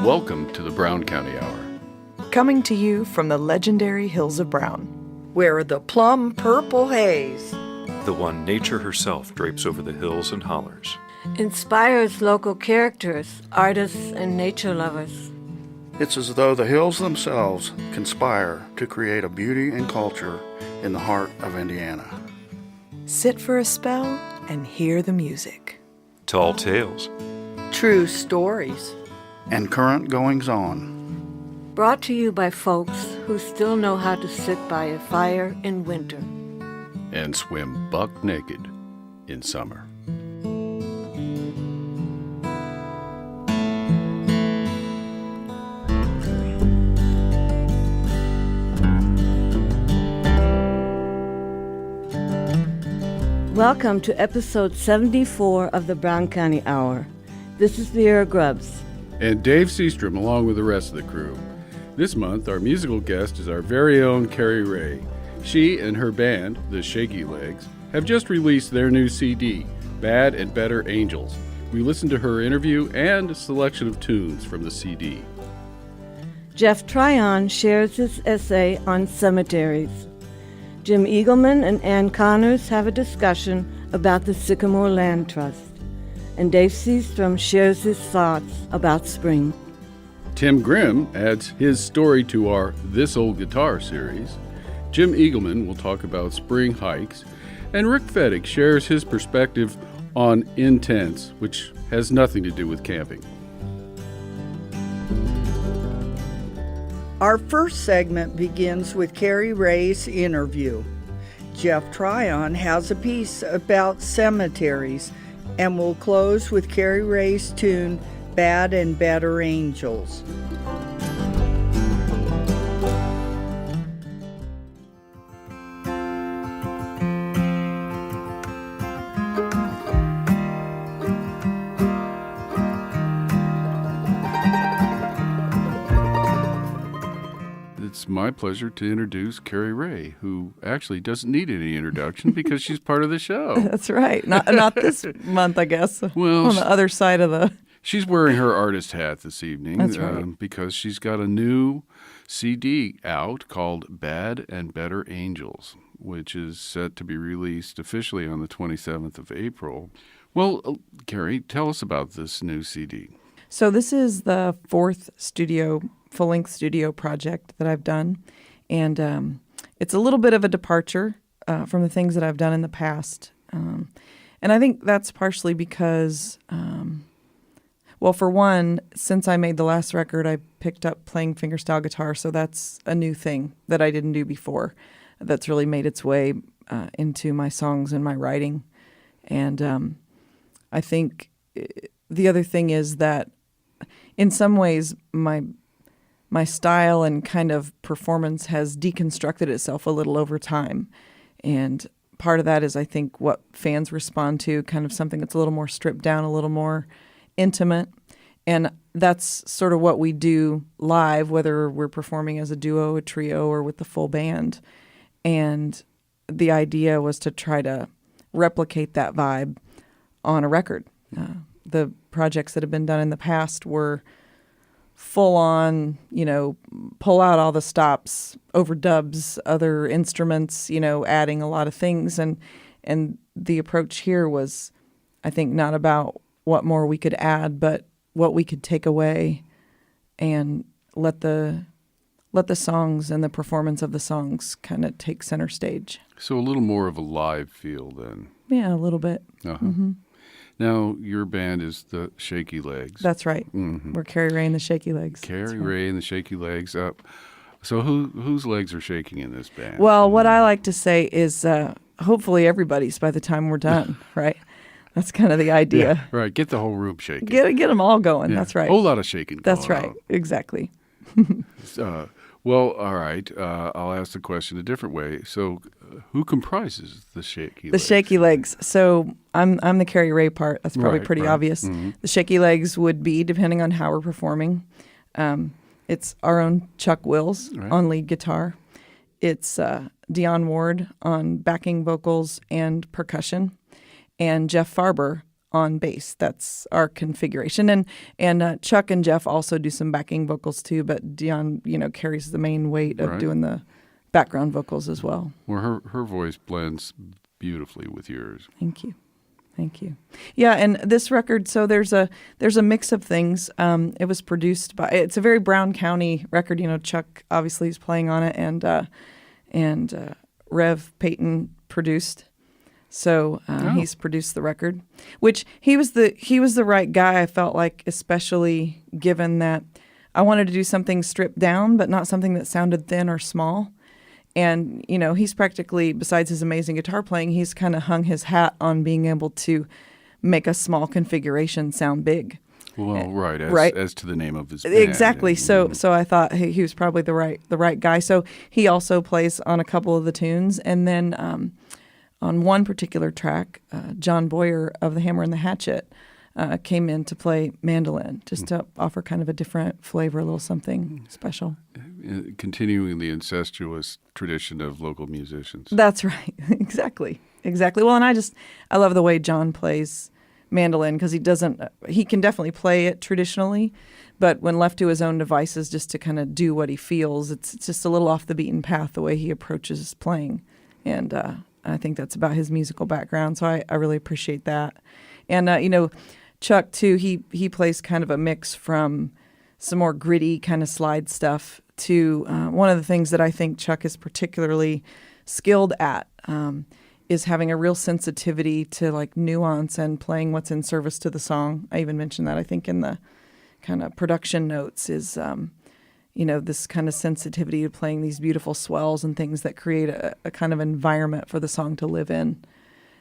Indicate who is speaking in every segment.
Speaker 1: Welcome to the Brown County Hour.
Speaker 2: Coming to you from the legendary hills of Brown,
Speaker 3: where the plum purple haze,
Speaker 4: the one nature herself drapes over the hills and hollers,
Speaker 5: inspires local characters, artists, and nature lovers.
Speaker 6: It's as though the hills themselves conspire to create a beauty and culture in the heart of Indiana.
Speaker 2: Sit for a spell and hear the music.
Speaker 4: tall tales,
Speaker 3: true stories,
Speaker 6: and current goings-on.
Speaker 5: Brought to you by folks who still know how to sit by a fire in winter
Speaker 1: And swim buck naked in summer.
Speaker 5: Welcome to episode 74 of the Brown County Hour. This is Vera Grubbs.
Speaker 1: And Dave Seastrom along with the rest of the crew. This month, our musical guest is our very own Cari Ray. She and her band, the Shaky Legs, have just released their new CD, Bad and Better Angels. We listened to her interview and a selection of tunes from the CD.
Speaker 5: Jeff Tryon shares his essay on cemeteries. Jim Eagleman and Ann Connors have a discussion about the Sycamore Land Trust. And Dave Seastrom shares his thoughts about spring.
Speaker 1: Tim Grimm adds his story to our This Old Guitar series. Jim Eagleman will talk about spring hikes. And Rick Fettig shares his perspective on Intense, which has nothing to do with camping.
Speaker 3: Our first segment begins with Cari Ray's interview. Jeff Tryon has a piece about cemeteries, and we'll close with Cari Ray's tune, Bad and Better Angels.
Speaker 1: It's my pleasure to introduce Cari Ray, who actually doesn't need any introduction because she's part of the show.
Speaker 2: That's right. Not this month, I guess.
Speaker 1: Well,
Speaker 2: on the other side of the...
Speaker 1: She's wearing her artist hat this evening.
Speaker 2: That's right.
Speaker 1: Because she's got a new CD out called Bad and Better Angels, which is set to be released officially on the 27th of April. Well, Cari, tell us about this new CD.
Speaker 2: So this is the fourth full-length studio project that I've done. And it's a little bit of a departure from the things that I've done in the past. And I think that's partially because... Well, for one, since I made the last record, I picked up playing fingerstyle guitar, so that's a new thing that I didn't do before. That's really made its way into my songs and my writing. And I think the other thing is that in some ways my style and kind of performance has deconstructed itself a little over time. And part of that is, I think, what fans respond to, kind of something that's a little more stripped down, a little more intimate, and that's sort of what we do live, whether we're performing as a duo, a trio, or with the full band. And the idea was to try to replicate that vibe on a record. The projects that have been done in the past were full on, pull out all the stops, overdubs, other instruments, adding a lot of things. And the approach here was, I think, not about what more we could add, but what we could take away and let the songs and the performance of the songs kind of take center stage.
Speaker 1: So a little more of a live feel then.
Speaker 2: Yeah, a little bit.
Speaker 1: Uh-huh.
Speaker 2: Mm-hmm.
Speaker 1: Now, your band is the Shaky Legs.
Speaker 2: That's right.
Speaker 1: Mm-hmm.
Speaker 2: We're Cari Ray and the Shaky Legs.
Speaker 1: Cari Ray and the Shaky Legs. So whose legs are shaking in this band?
Speaker 2: Well, what I like to say is hopefully everybody's by the time we're done, right? That's kind of the idea.
Speaker 1: Yeah, right. Get the whole room shaking.
Speaker 2: Get them all going. Yeah. That's right.
Speaker 1: A whole lot of shaking.
Speaker 2: That's right. On. Exactly.
Speaker 1: Well, all right. I'll ask the question a different way. So, who comprises the Shaky Legs?
Speaker 2: The Shaky Legs. So I'm the Cari Ray part. That's probably pretty obvious. Mm-hmm. The Shaky Legs would be, depending on how we're performing, it's our own Chuck Wills on lead guitar. It's Dionne Ward on backing vocals and percussion. And Jeff Farber on bass. That's our configuration. And Chuck and Jeff also do some backing vocals too, but Dion, carries the main weight of doing the background vocals as well.
Speaker 1: Well, her voice blends beautifully with yours.
Speaker 2: Thank you. Yeah, and this record, so there's a mix of things. It was produced by, it's a very Brown County record. Chuck obviously is playing on it, and Rev Payton produced. So he's produced the record, which he was the right guy. I felt like, especially given that I wanted to do something stripped down, but not something that sounded thin or small. And, he's practically, besides his amazing guitar playing, he's kind of hung his hat on being able to make a small configuration sound big.
Speaker 1: Well, right, as to the name of his band.
Speaker 2: Exactly. So I thought he was probably the right guy. So he also plays on a couple of the tunes. And then on one particular track, John Boyer of the Hammer and the Hatchet came in to play mandolin, just to offer kind of a different flavor, a little something special.
Speaker 1: Continuing the incestuous tradition of local musicians.
Speaker 2: That's right. Exactly. Well, and I love the way John plays mandolin, because he can definitely play it traditionally, but when left to his own devices, just to kind of do what he feels, it's just a little off the beaten path the way he approaches playing. And I think that's about his musical background, so I really appreciate that. And, Chuck, too, he plays kind of a mix from some more gritty kind of slide stuff to one of the things that I think Chuck is particularly skilled at is having a real sensitivity to like nuance and playing what's in service to the song. I even mentioned that, I think, in the kind of production notes is, this kind of sensitivity to playing these beautiful swells and things that create a kind of environment for the song to live in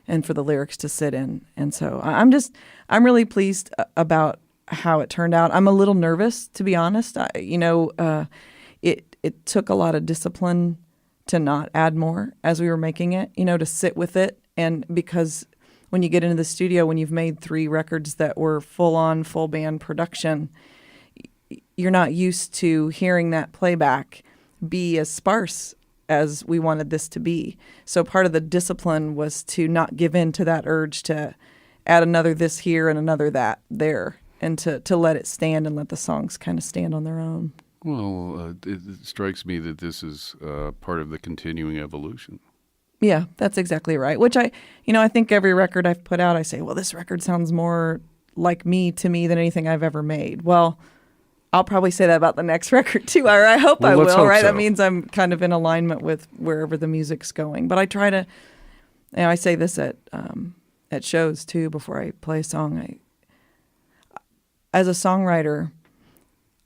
Speaker 2: and for the lyrics to sit in. And so I'm really pleased about how it turned out. I'm a little nervous, to be honest. It took a lot of discipline to not add more as we were making it, to sit with it. And because when you get into the studio, when you've made 3 records that were full band production, you're not used to hearing that playback be as sparse as we wanted this to be. So part of the discipline was to not give in to that urge to add another this here and another that there, and to let it stand and let the songs kind of stand on their own.
Speaker 1: Well, it strikes me that this is part of the continuing evolution.
Speaker 2: Yeah, that's exactly right. Which I think every record I've put out, I say, well, this record sounds more like to me than anything I've ever made. Well, I'll probably say that about the next record too, or I hope I will, right? So. That means I'm kind of in alignment with wherever the music's going. But I try to, I say this at shows too before I play a song. As a songwriter,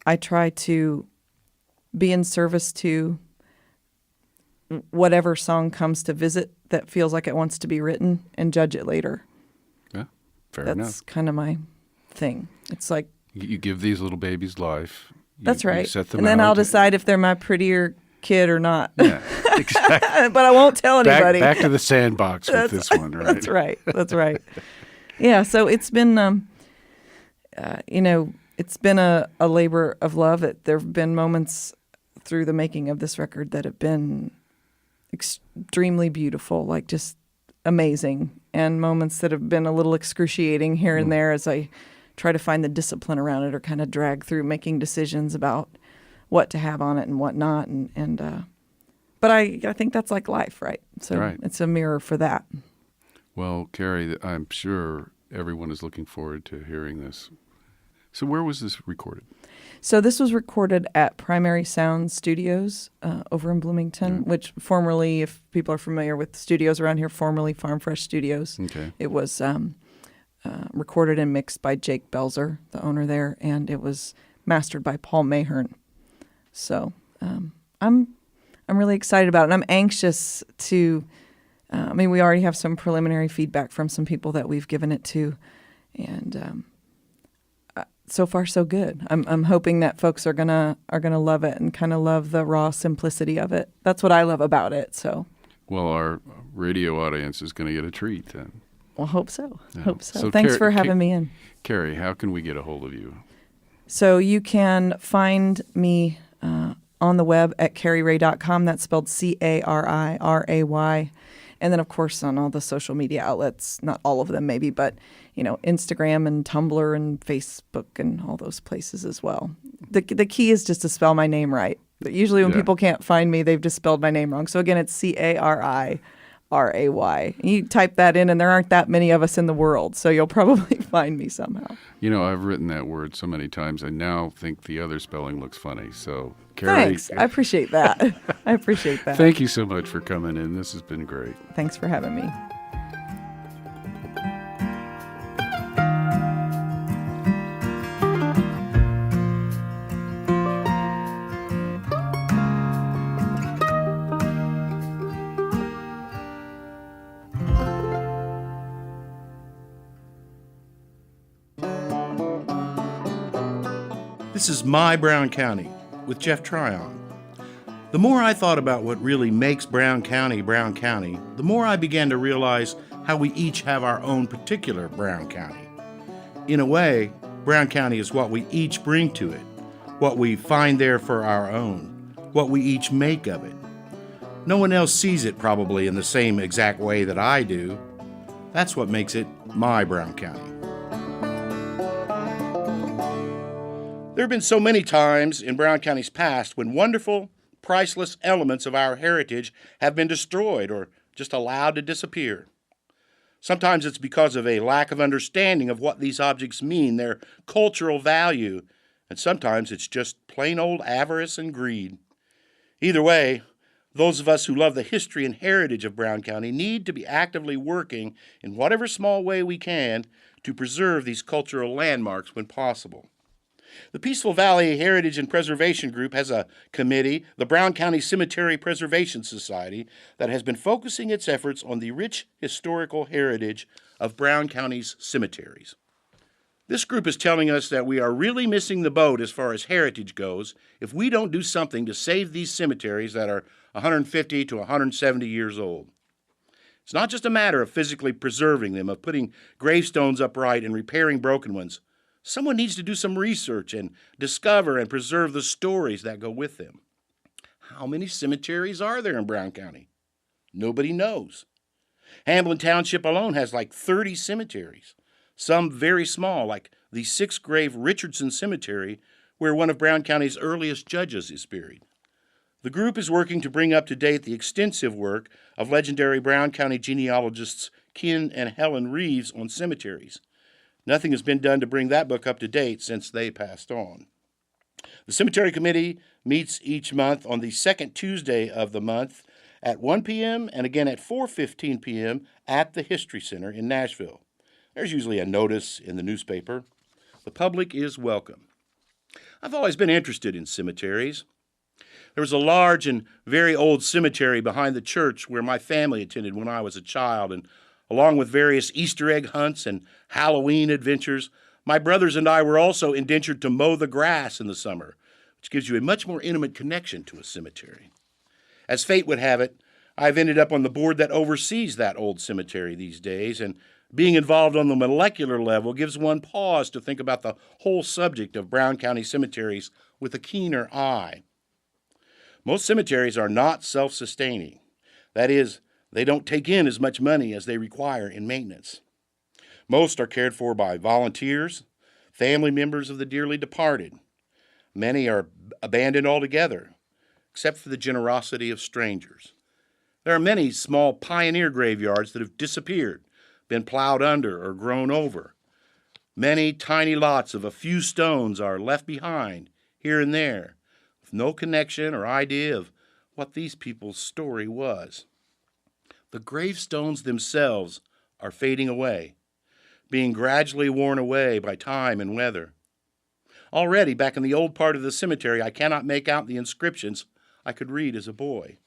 Speaker 2: I try to be in service to whatever song comes to visit that feels like it wants to be written, and judge it later.
Speaker 1: Yeah, fair enough.
Speaker 2: That's kind of my thing. It's like,
Speaker 1: you give these little babies life.
Speaker 2: That's right.
Speaker 1: You set them
Speaker 2: and then
Speaker 1: out.
Speaker 2: I'll decide if they're my prettier kid or not.
Speaker 1: Yeah, exactly.
Speaker 2: But I won't tell anybody.
Speaker 1: Back to the sandbox with this one, right?
Speaker 2: That's right. Yeah, so it's been, it's been a labor of love. There have been moments through the making of this record that have been extremely beautiful, like just amazing, and moments that have been a little excruciating here and there as I try to find the discipline around it, or kind of drag through making decisions about what to have on it and what not. But I think that's like life, right? So
Speaker 1: right.
Speaker 2: It's a mirror for that.
Speaker 1: Well, Cari, I'm sure everyone is looking forward to hearing this. So where was this recorded?
Speaker 2: So this was recorded at Primary Sound Studios over in Bloomington, which formerly, if people are familiar with studios around here, formerly Farm Fresh Studios. Okay. It was recorded and mixed by Jake Belzer, the owner there, and it was mastered by Paul Mahern. So I'm really excited about it. And I'm anxious to. We already have some preliminary feedback from some people that we've given it to, and so far so good. I'm hoping that folks are gonna love it and kind of love the raw simplicity of it. That's what I love about it. So.
Speaker 1: Well, our radio audience is going to get a treat then.
Speaker 2: Well, hope so.
Speaker 1: Yeah.
Speaker 2: Hope so. Thanks for having me in.
Speaker 1: Cari, how can we get a hold of you?
Speaker 2: So you can find me on the web at cariray.com. That's spelled CARIRAY. And then, of course, on all the social media outlets, not all of them maybe, but, Instagram and Tumblr and Facebook and all those places as well. The key is just to spell my name right. But usually when people can't find me, they've just spelled my name wrong. So again, it's Cariray. You type that in, and there aren't that many of us in the world, so you'll probably find me somehow.
Speaker 1: I've written that word so many times, I now think the other spelling looks funny. So, Cari,
Speaker 2: Thanks. I appreciate that. I appreciate that.
Speaker 1: Thank you so much for coming in. This has been great.
Speaker 2: Thanks for having me.
Speaker 7: This is My Brown County with Jeff Tryon. The more I thought about what really makes Brown County, the more I began to realize how we each have our own particular Brown County. In a way, Brown County is what we each bring to it, what we find there for our own, what we each make of it. No one else sees it probably in the same exact way that I do. That's what makes it my Brown County. There have been so many times in Brown County's past when wonderful, priceless elements of our heritage have been destroyed or just allowed to disappear. Sometimes it's because of a lack of understanding of what these objects mean, their cultural value, and sometimes it's just plain old avarice and greed. Either way, those of us who love the history and heritage of Brown County need to be actively working in whatever small way we can to preserve these cultural landmarks when possible. The Peaceful Valley Heritage and Preservation Group has a committee, the Brown County Cemetery Preservation Society, that has been focusing its efforts on the rich historical heritage of Brown County's cemeteries. This group is telling us that we are really missing the boat as far as heritage goes if we don't do something to save these cemeteries that are 150 to 170 years old. It's not just a matter of physically preserving them, of putting gravestones upright and repairing broken ones. Someone needs to do some research and discover and preserve the stories that go with them. How many cemeteries are there in Brown County? Nobody knows. Hamblin Township alone has like 30 cemeteries, some very small, like the six-grave Richardson Cemetery, where one of Brown County's earliest judges is buried. The group is working to bring up to date the extensive work of legendary Brown County genealogists Ken and Helen Reeves on cemeteries. Nothing has been done to bring that book up to date since they passed on. The Cemetery Committee meets each month on the second Tuesday of the month at 1 p.m. and again at 4:15 p.m. at the History Center in Nashville. There's usually a notice in the newspaper. The public is welcome. I've always been interested in cemeteries. There was a large and very old cemetery behind the church where my family attended when I was a child, and along with various Easter egg hunts and Halloween adventures, my brothers and I were also indentured to mow the grass in the summer, which gives you a much more intimate connection to a cemetery. As fate would have it, I've ended up on the board that oversees that old cemetery these days, and being involved on the molecular level gives one pause to think about the whole subject of Brown County cemeteries with a keener eye. Most cemeteries are not self-sustaining. That is, they don't take in as much money as they require in maintenance. Most are cared for by volunteers, family members of the dearly departed. Many are abandoned altogether, except for the generosity of strangers. There are many small pioneer graveyards that have disappeared, been plowed under or grown over. Many tiny lots of a few stones are left behind here and there, with no connection or idea of what these people's story was. The gravestones themselves are fading away, being gradually worn away by time and weather. Already, back in the old part of the cemetery, I cannot make out the inscriptions I could read as a boy.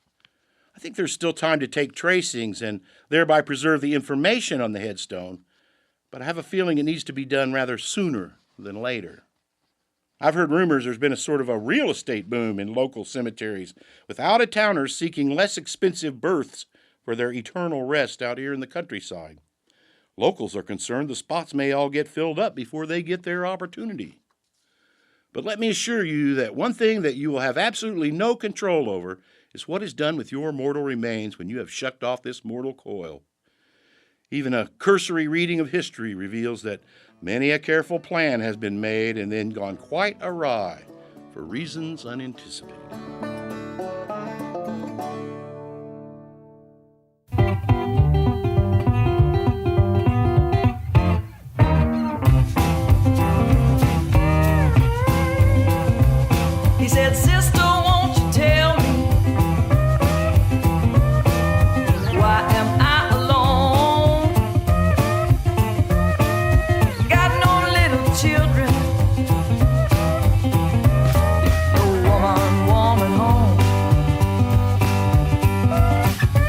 Speaker 7: I think there's still time to take tracings and thereby preserve the information on the headstone, but I have a feeling it needs to be done rather sooner than later. I've heard rumors there's been a sort of a real estate boom in local cemeteries, with out-of-towners seeking less expensive berths for their eternal rest out here in the countryside. Locals are concerned the spots may all get filled up before they get their opportunity. But let me assure you that one thing that you will have absolutely no control over is what is done with your mortal remains when you have shucked off this mortal coil. Even a cursory reading of history reveals that many a careful plan has been made and then gone quite awry for reasons unanticipated.
Speaker 8: He said, "Sister, won't you tell me, why am I alone? Got no little children, no woman warm at home."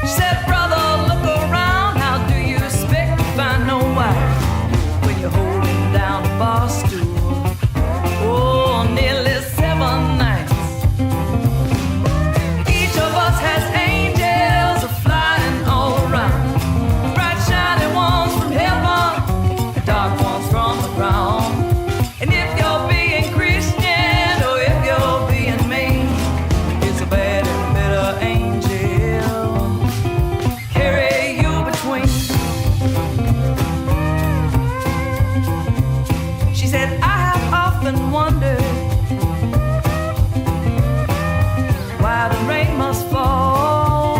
Speaker 8: She said, "Brother, look around, how do you expect to find no wife when you're holding down a bar stool? Oh, nearly 7 nights. Each of us has angels flying all around, bright shining ones from heaven, dark ones from the ground. And if you're being Christian or if you're being mean, it's a bad and bitter angel carry you between." She said, "I have often wondered why the rain must fall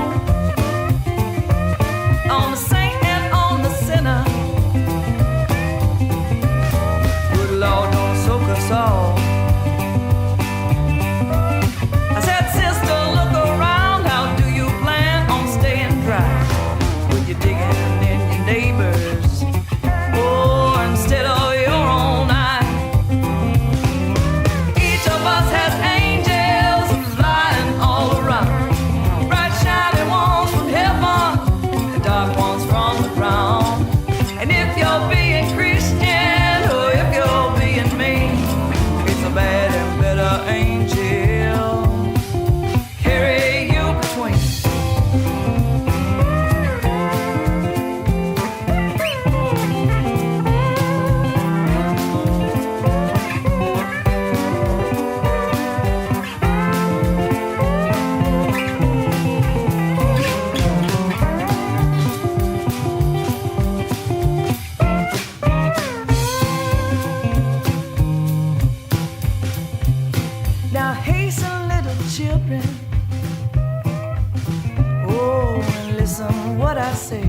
Speaker 8: on the saint and on the sinner. Good Lord, don't soak us all." I said, "Sister, look around, how do you plan on staying dry when you're digging in your neighbors, oh, instead of your own eye? Each of us has angels flying all around, bright shining ones from heaven, dark ones from the ground. And if you're being Christian or if you're being mean, it's a bad and bitter angel carry you between." Now hasten, little children, oh, and listen what I say.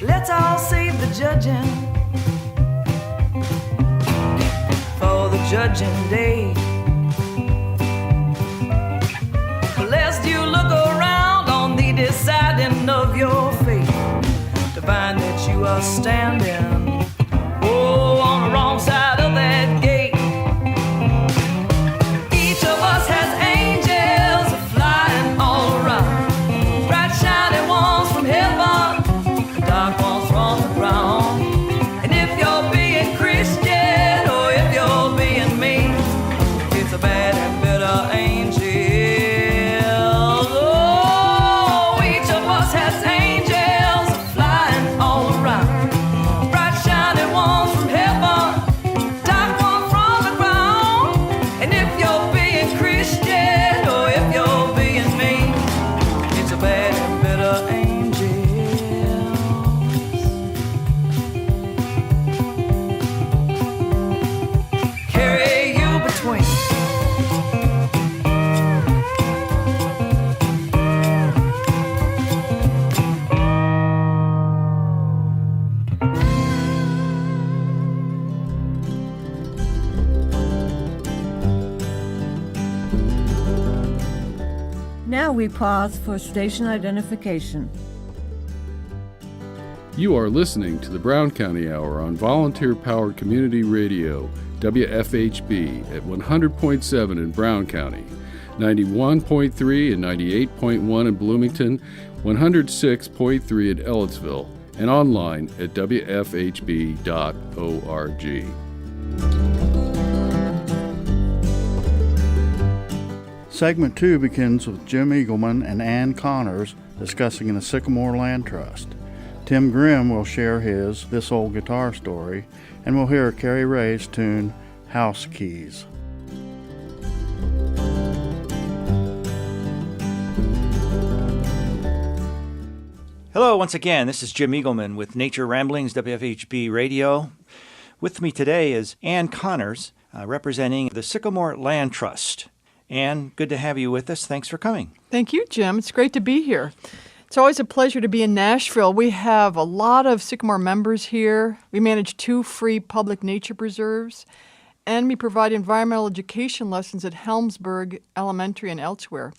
Speaker 8: Let's all save the judging for the judging day. Lest you look around on the deciding of your fate to find that you are standing, oh, on the wrong side of that gate. Each of us has angels flying all around, bright shining ones from heaven, dark ones from the ground. And if you're being Christian or if you're being mean, it's a bad and bitter angel. Oh, each of us has angels flying all around, bright shining ones from heaven, dark ones from the ground. And if you're being Christian or if you're being mean, it's a bad and bitter angel carry you between.
Speaker 5: Now we pause for station identification.
Speaker 1: You are listening to the Brown County Hour on volunteer-powered community radio, WFHB, at 100.7 in Brown County, 91.3 and 98.1 in Bloomington, 106.3 in Ellettsville, and online at wfhb.org.
Speaker 6: Segment 2 begins with Jim Eagleman and Ann Connors discussing the Sycamore Land Trust. Tim Grimm will share his This Old Guitar Story, and we'll hear Cari Ray's tune, House Keys.
Speaker 9: Hello, once again. This is Jim Eagleman with Nature Ramblings, WFHB Radio. With me today is Ann Connors, representing the Sycamore Land Trust. Ann, good to have you with us. Thanks for coming.
Speaker 10: Thank you, Jim. It's great to be here. It's always a pleasure to be in Nashville. We have a lot of Sycamore members here. We manage 2 free public nature preserves, and we provide environmental education lessons at Helmsburg Elementary and elsewhere.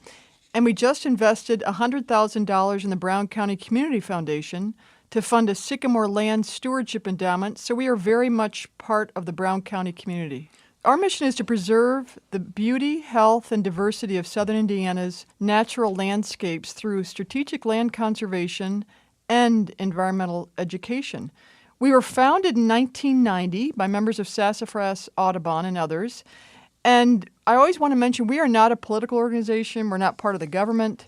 Speaker 10: And we just invested $100,000 in the Brown County Community Foundation to fund a Sycamore Land Stewardship Endowment, so we are very much part of the Brown County community. Our mission is to preserve the beauty, health, and diversity of southern Indiana's natural landscapes through strategic land conservation and environmental education. We were founded in 1990 by members of Sassafras Audubon and others. And I always want to mention we are not a political organization. We're not part of the government.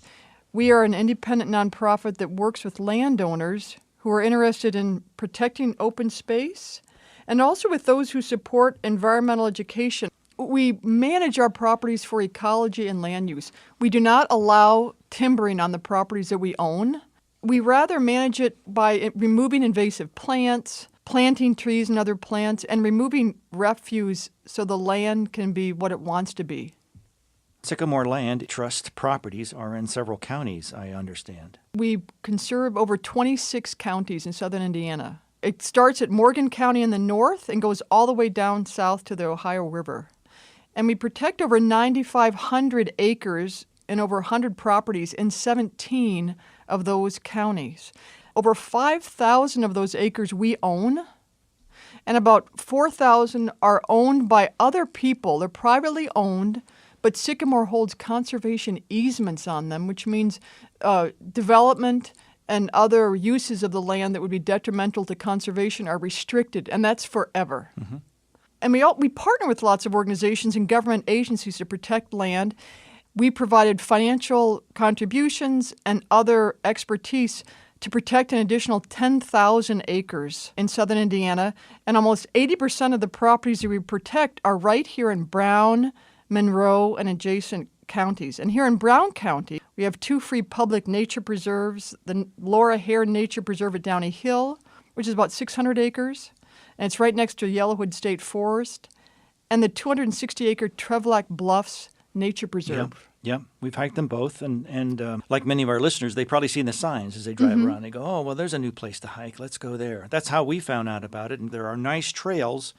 Speaker 10: We are an independent nonprofit that works with landowners who are interested in protecting open space and also with those who support environmental education. We manage our properties for ecology and land use. We do not allow timbering on the properties that we own. We rather manage it by removing invasive plants, planting trees and other plants, and removing refuse so the land can be what it wants to be.
Speaker 9: Sycamore Land Trust properties are in several counties, I understand.
Speaker 10: We conserve over 26 counties in southern Indiana. It starts at Morgan County in the north and goes all the way down south to the Ohio River. And we protect over 9,500 acres and over 100 properties in 17 of those counties. Over 5,000 of those acres we own, and about 4,000 are owned by other people. They're privately owned, but Sycamore holds conservation easements on them, which means development and other uses of the land that would be detrimental to conservation are restricted, and that's forever. Mm-hmm. And we partner with lots of organizations and government agencies to protect land. We provided financial contributions and other expertise to protect an additional 10,000 acres in southern Indiana, and almost 80% of the properties that we protect are right here in Brown, Monroe, and adjacent counties. And here in Brown County, we have 2 free public nature preserves, the Laura Hare Nature Preserve at Downey Hill, which is about 600 acres, and it's right next to Yellowwood State Forest, and the 260-acre Trevlock Bluffs Nature Preserve.
Speaker 9: Yeah, we've hiked them both, and like many of our listeners, they've probably seen the signs as they drive around. They go, oh, well, there's a new place to hike. Let's go there. That's how we found out about it, and there are nice trails,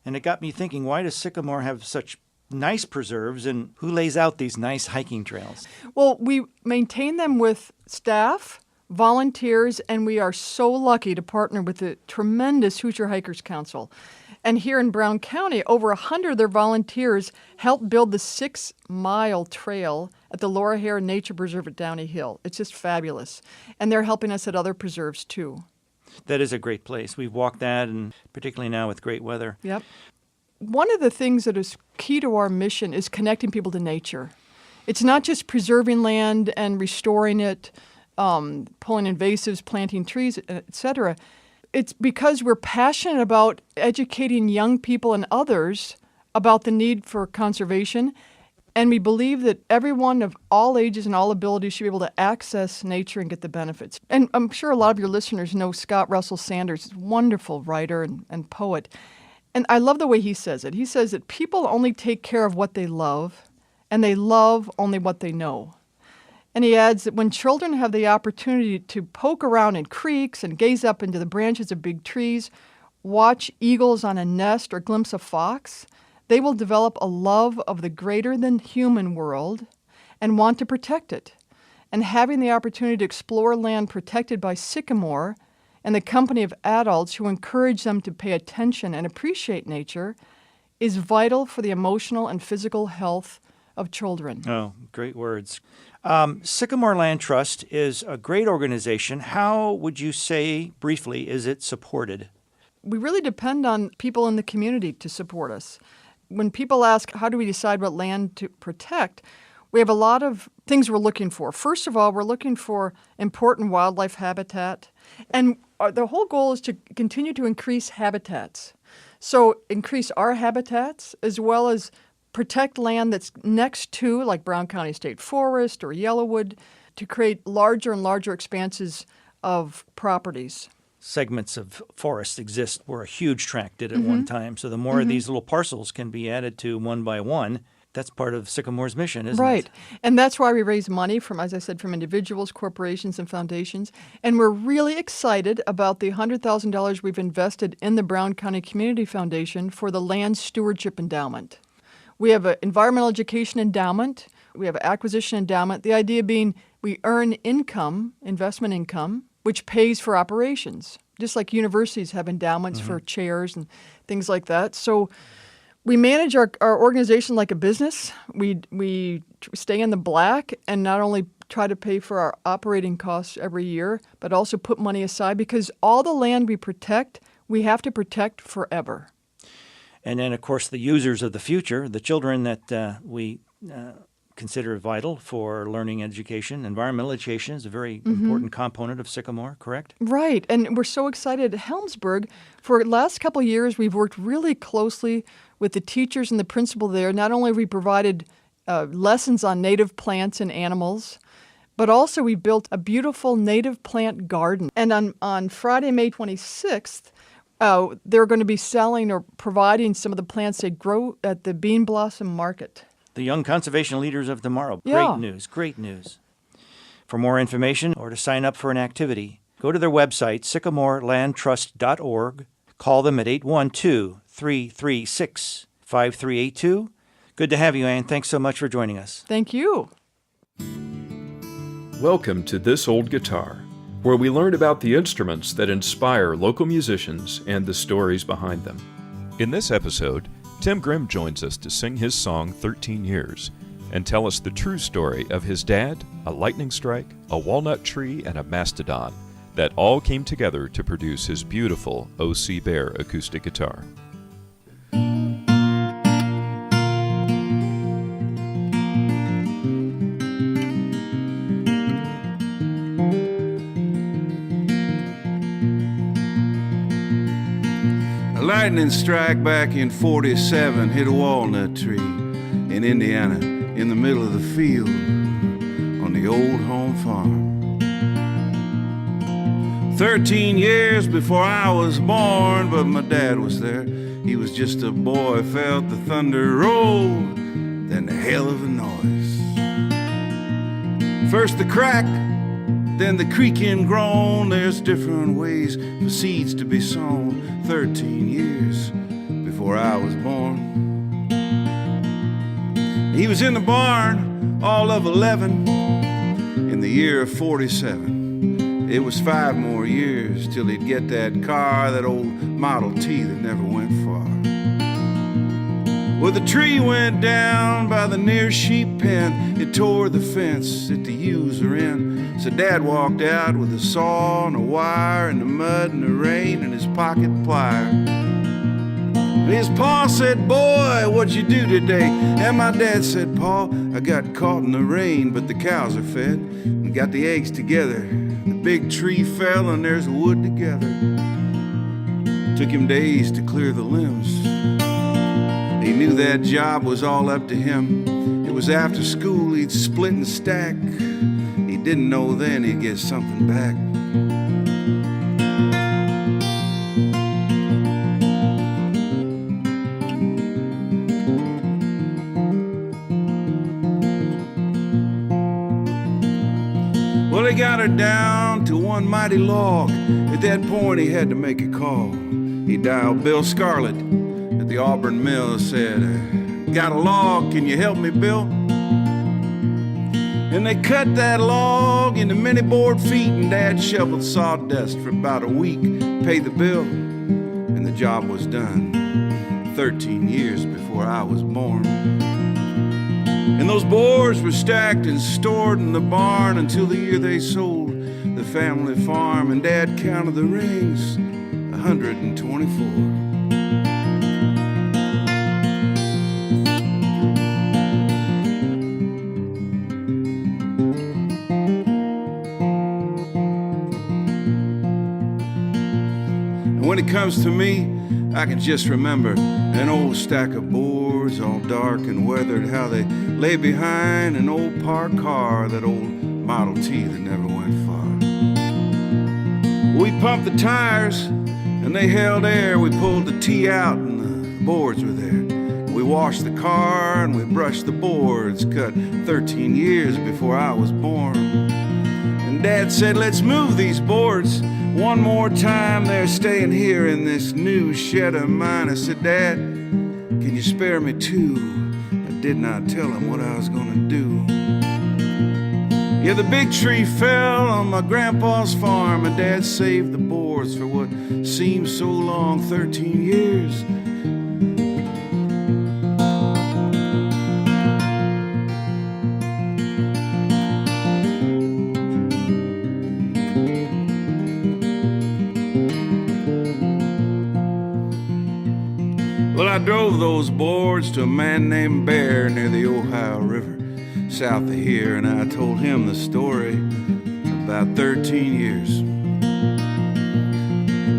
Speaker 9: and it got me thinking, why does Sycamore have such nice preserves, and who lays out these nice hiking trails?
Speaker 10: Well, we maintain them with staff, volunteers, and we are so lucky to partner with the tremendous Hoosier Hikers Council. And here in Brown County, over 100 of their volunteers helped build the 6-mile trail at the Laura Hare Nature Preserve at Downey Hill. It's just fabulous. And they're helping us at other preserves, too.
Speaker 9: That is a great place. We've walked that, and particularly now with great weather.
Speaker 10: Yep. One of the things that is key to our mission is connecting people to nature. It's not just preserving land and restoring it, pulling invasives, planting trees, etc. It's because we're passionate about educating young people and others about the need for conservation, and we believe that everyone of all ages and all abilities should be able to access nature and get the benefits. And I'm sure a lot of your listeners know Scott Russell Sanders, wonderful writer and poet. And I love the way he says it. He says that people only take care of what they love, and they love only what they know. And he adds that when children have the opportunity to poke around in creeks and gaze up into the branches of big trees, watch eagles on a nest or glimpse a fox, they will develop a love of the greater-than-human world and want to protect it. And having the opportunity to explore land protected by Sycamore and the company of adults who encourage them to pay attention and appreciate nature is vital for the emotional and physical health of children.
Speaker 9: Oh, great words. Sycamore Land Trust is a great organization. How would you say, briefly, is it supported?
Speaker 10: We really depend on people in the community to support us. When people ask, how do we decide what land to protect, we have a lot of things we're looking for. First of all, we're looking for important wildlife habitat. And the whole goal is to continue to increase habitats. So increase our habitats as well as protect land that's next to, like Brown County State Forest or Yellowwood, to create larger and larger expanses of properties.
Speaker 9: Segments of forest exist where a huge tract did at one time. So the more of these little parcels can be added to one by one, that's part of Sycamore's mission, isn't it?
Speaker 10: Right. And that's why we raise money from, as I said, from individuals, corporations, and foundations. And we're really excited about the $100,000 we've invested in the Brown County Community Foundation for the Land Stewardship Endowment. We have an environmental education endowment. We have an acquisition endowment. The idea being we earn income, investment income, which pays for operations, just like universities have endowments for chairs and things like that. So we manage our organization like a business. We stay in the black and not only try to pay for our operating costs every year, but also put money aside because all the land we protect, we have to protect forever.
Speaker 9: And then, of course, the users of the future, the children that we consider vital for learning education. Environmental education is a very important component of Sycamore, correct?
Speaker 10: Right. And we're so excited at Helmsburg. For the last couple of years, we've worked really closely with the teachers and the principal there. Not only have we provided lessons on native plants and animals, but also we built a beautiful native plant garden. And on Friday, May 26th, they're going to be selling or providing some of the plants they grow at the Bean Blossom Market.
Speaker 9: The young conservation leaders of tomorrow.
Speaker 10: Yeah.
Speaker 9: Great news, great news. For more information or to sign up for an activity, go to their website, sycamorelandtrust.org. Call them at 812-336-5382. Good to have you, Ann. Thanks so much for joining us.
Speaker 10: Thank you.
Speaker 4: Welcome to This Old Guitar, where we learn about the instruments that inspire local musicians and the stories behind them. In this episode, Tim Grimm joins us to sing his song 13 Years and tell us the true story of his dad, a lightning strike, a walnut tree, and a mastodon that all came together to produce his beautiful O.C. Bear acoustic guitar.
Speaker 11: A lightning strike back in 47 hit a walnut tree in Indiana in the middle of the field on the old home farm. 13 years before I was born, but my dad was there. He was just a boy, felt the thunder roll, then the hell of a noise. First the crack, then the creaking groan. There's different ways for seeds to be sown. 13 years before I was born. He was in the barn, all of 11, in the year of 47. It was 5 more years till he'd get that car, that old Model T that never went far. Well, the tree went down by the near sheep pen. It tore the fence that the ewes are in. So Dad walked out with a saw and a wire in the mud and the rain and his pocket plier. His pa said, "Boy, what'd you do today?" And my dad said, "Pa, I got caught in the rain, but the cows are fed and got the eggs together. The big tree fell and there's wood together." Took him days to clear the limbs. He knew that job was all up to him. It was after school, he'd split and stack. He didn't know then he'd get something back. Well, he got her down to one mighty log. At that point, he had to make a call. He dialed Bill Scarlett at the Auburn Mill, said, "Got a log, can you help me, Bill?" And they cut that log into many board feet, and Dad shoveled sawdust for about a week, paid the bill, and the job was done. 13 years before I was born. And those boards were stacked and stored in the barn until the year they sold the family farm, and Dad counted the rings, 124. When it comes to me, I can just remember an old stack of boards, all dark and weathered, how they lay behind an old parked car, that old Model T that never went far. We pumped the tires and they held air. We pulled the T out and the boards were there. We washed the car and we brushed the boards, cut 13 years before I was born. And Dad said, let's move these boards one more time. They're staying here in this new shed of mine. I said, Dad, can you spare me two? I did not tell him what I was gonna do. Yeah, the big tree fell on my grandpa's farm, and Dad saved the boards for what seemed so long, 13 years. Well, I drove those boards to a man named Bear near the Ohio River, south of here, and I told him the story about 13 years.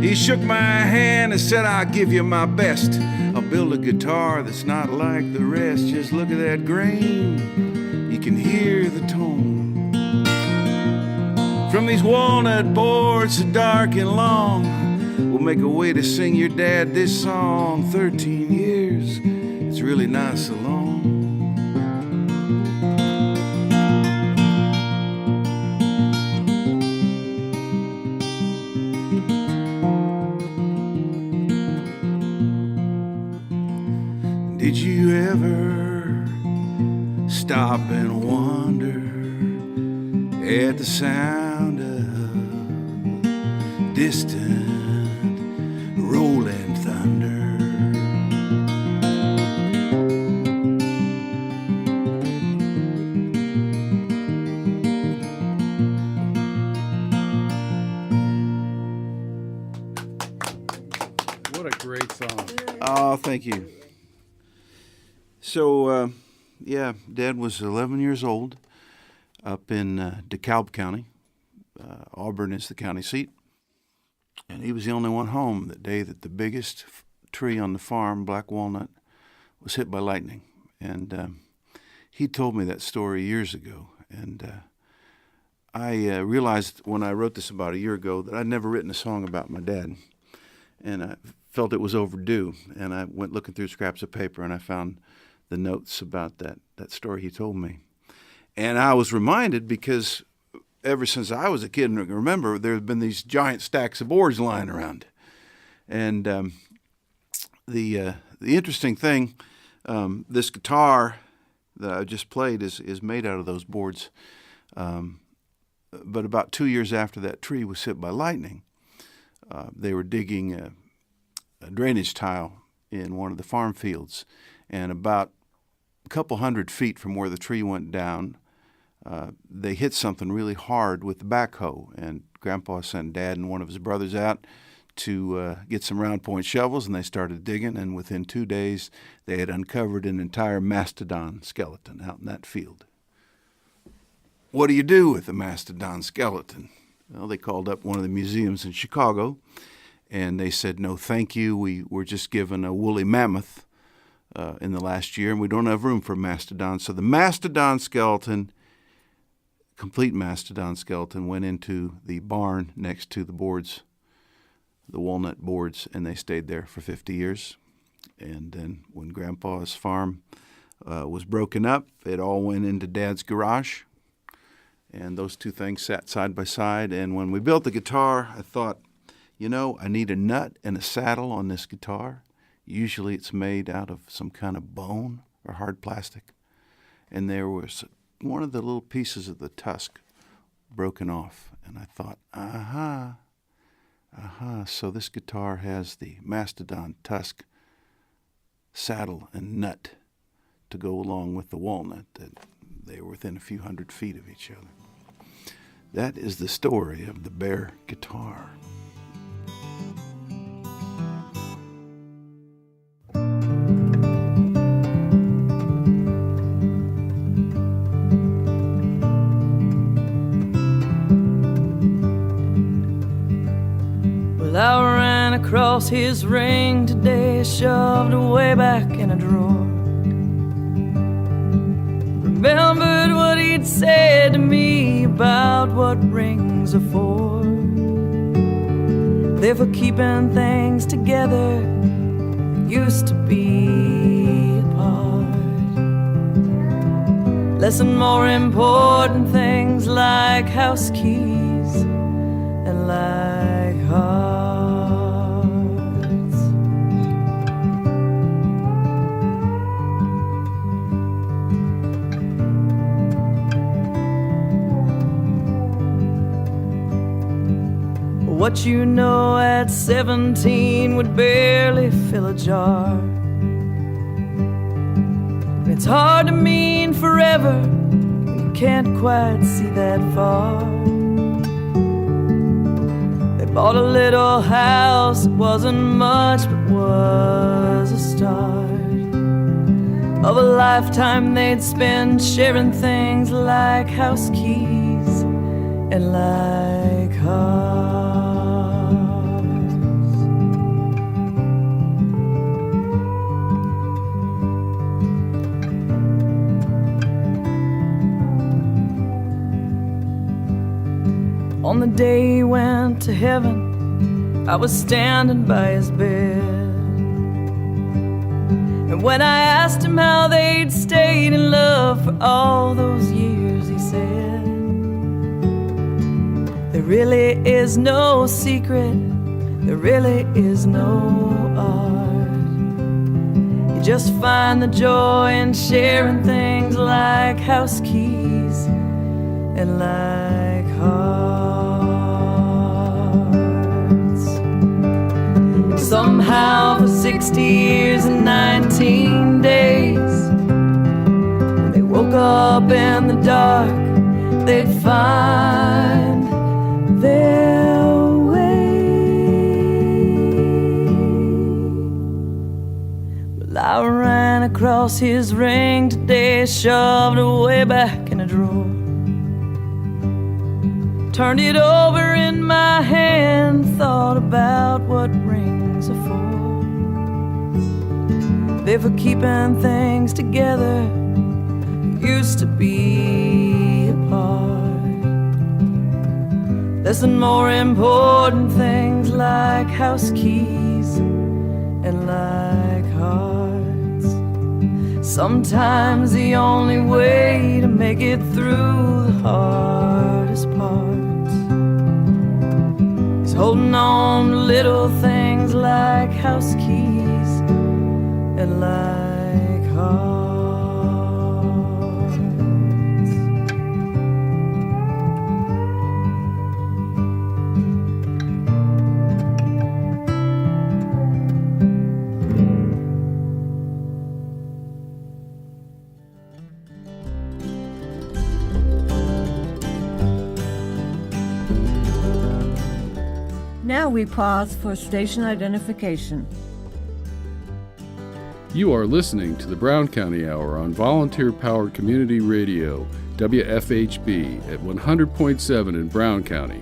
Speaker 11: He shook my hand and said, I'll give you my best. I'll build a guitar that's not like the rest. Just look at that grain, you can hear the tone. From these walnut boards so dark and long, we'll make a way to sing your dad this song. 13 years, it's really not so long. Did you ever stop and wonder at the sound of distant rolling thunder?
Speaker 1: What a great song.
Speaker 11: Oh, thank you. So, yeah, Dad was 11 years old up in DeKalb County. Auburn is the county seat. And he was the only one home that day that the biggest tree on the farm, black walnut, was hit by lightning. And he told me that story years ago. And I realized when I wrote this about a year ago that I'd never written a song about my dad. And I felt it was overdue. And I went looking through scraps of paper and I found the notes about that story he told me. And I was reminded because ever since I was a kid, and remember, there have been these giant stacks of boards lying around. And the interesting thing, this guitar that I just played is made out of those boards. But about 2 years after that tree was hit by lightning, they were digging a drainage tile in one of the farm fields. And about a couple 100 feet from where the tree went down, they hit something really hard with the backhoe. And Grandpa sent Dad and one of his brothers out to get some round point shovels, and they started digging. And within 2 days, they had uncovered an entire mastodon skeleton out in that field. What do you do with a mastodon skeleton? Well, they called up one of the museums in Chicago, and they said, no, thank you. We were just given a woolly mammoth in the last year, and we don't have room for a mastodon. So the mastodon skeleton, complete mastodon skeleton, went into the barn next to the boards, the walnut boards, and they stayed there for 50 years. And then when Grandpa's farm was broken up, it all went into Dad's garage. And those two things sat side by side. And when we built the guitar, I thought, you know, I need a nut and a saddle on this guitar. Usually it's made out of some kind of bone or hard plastic. And there was one of the little pieces of the tusk broken off. And I thought, so this guitar has the mastodon tusk, saddle, and nut to go along with the walnut. That they were within a few 100 feet of each other. That is the story of the Bear guitar.
Speaker 8: Well, I ran across his ring today, shoved away back in a drawer. Remembered what he'd said to me about what rings are for. They're for keeping things together, used to be apart. Less and more important things like house keys and like hearts. What you know at 17 would barely fill a jar. It's hard to mean forever when you can't quite see that far. They bought a little house, it wasn't much but was a start of a lifetime they'd spend sharing things like house keys and like hearts. On the day he went to heaven, I was standing by his bed. And when I asked him how they'd stayed in love for all those years, he said, there really is no secret, there really is no art. You just find the joy in sharing things like house keys and like hearts. Somehow for 60 years and 19 days, when they woke up in the dark, they'd find their way. Well, I ran across his ring today, shoved away back in a drawer, turned it over in my hand, thought about what rings are for. They're for keeping things together, used to be apart. Less and more important things like house keys and like hearts. Sometimes the only way to make it through the hardest parts is holding on to little things like house keys and like hearts.
Speaker 5: Now we pause for station identification.
Speaker 1: You are listening to the Brown County Hour on volunteer-powered community radio, WFHB, at 100.7 in Brown County,